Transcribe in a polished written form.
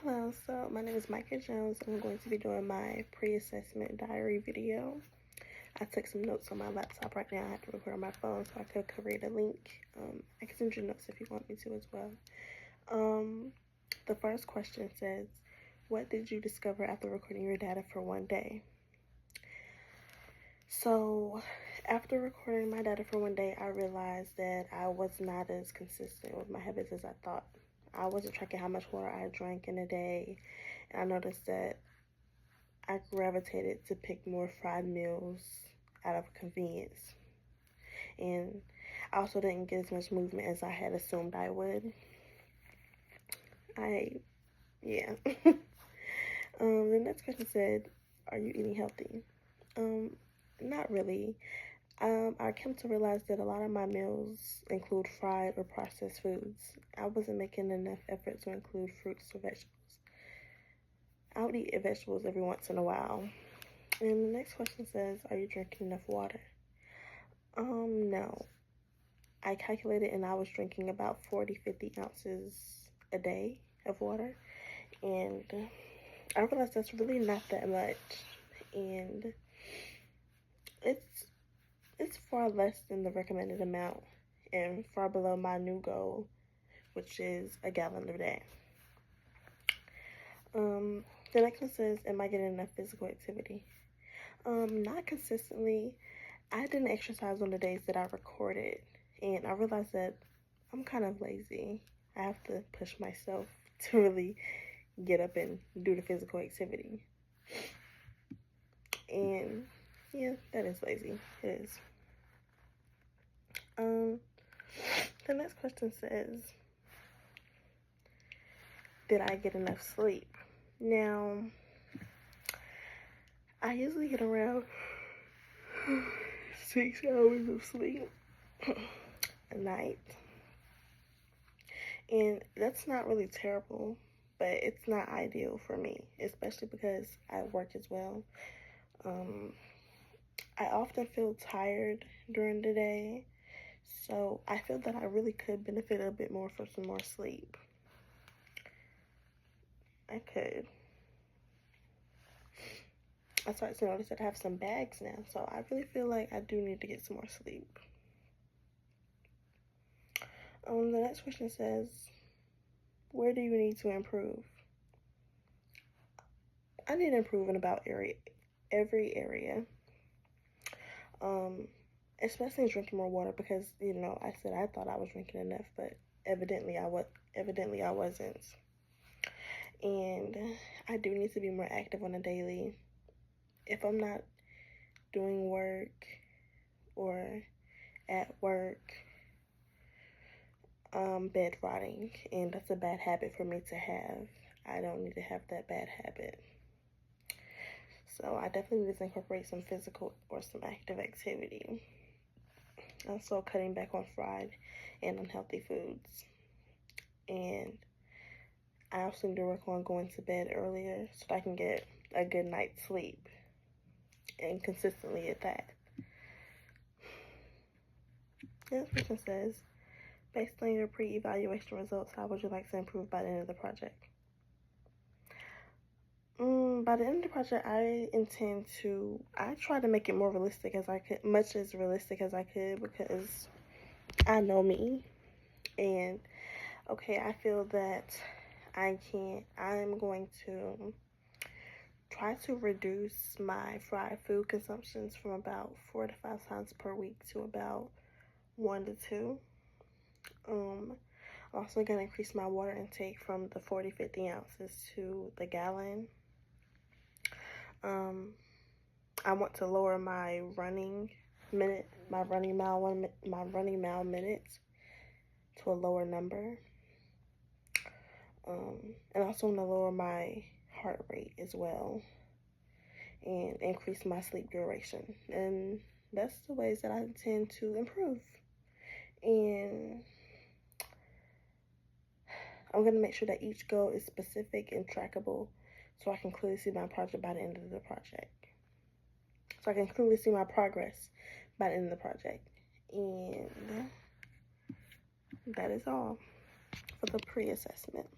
Hello, so my name is Micah Jones. I'm going to be doing my pre-assessment diary video. I took some notes on my laptop right now. I have to record on my phone so I could create a link. I can send you notes if you want me to as well. The first question says, what did you discover after recording your data for one day? So after recording my data for one day, I realized that I was not as consistent with my habits as I thought. I wasn't tracking how much water I drank in a day, and I noticed that I gravitated to pick more fried meals out of convenience. And I also didn't get as much movement as I had assumed I would. The next question said, are you eating healthy? Not really. I came to realize that a lot of my meals include fried or processed foods. I wasn't making enough effort to include fruits or vegetables. I would eat vegetables every once in a while. And the next question says, are you drinking enough water? No. I calculated and I was drinking about 50 ounces a day of water. And I realized that's really not that much. And it's far less than the recommended amount and far below my new goal, which is a gallon a day. The next one says, am I getting enough physical activity? Not consistently. I didn't exercise on the days that I recorded, and I realized that I'm kind of lazy. I have to push myself to really get up and do the physical activity. And yeah, that is lazy. It is. The next question says, did I get enough sleep? Now, I usually get around 6 hours of sleep a night. And that's not really terrible, but it's not ideal for me, especially because I work as well. I often feel tired during the day, so I feel that I really could benefit a bit more from some more sleep. I could. I started to notice that I have some bags now, so I really feel like I do need to get some more sleep. The next question says, where do you need to improve? I need to improve in about every area. Especially in drinking more water because, I said I thought I was drinking enough, but evidently I wasn't. And I do need to be more active on a daily. If I'm not doing work or at work, bed rotting, and that's a bad habit for me to have. I don't need to have that bad habit. So I definitely need to incorporate some physical or some active activity. Also cutting back on fried and unhealthy foods. And I also need to work on going to bed earlier so that I can get a good night's sleep. And consistently at that. This person says, based on your pre-evaluation results, how would you like to improve by the end of the project? By the end of the project, I try to make it more realistic as I could, much as realistic as I could, because I know me. And, okay, I feel that I'm going to try to reduce my fried food consumptions from about 4 to 5 times per week to about 1 to 2. I'm also going to increase my water intake from the 50 ounces to the gallon. I want to lower my running mile minutes to a lower number. And also want to lower my heart rate as well and increase my sleep duration. And that's the ways that I intend to improve. And I'm going to make sure that each goal is specific and trackable so I can clearly see my project by the end of the project. So I can clearly see my progress by the end of the project. And that is all for the pre-assessment.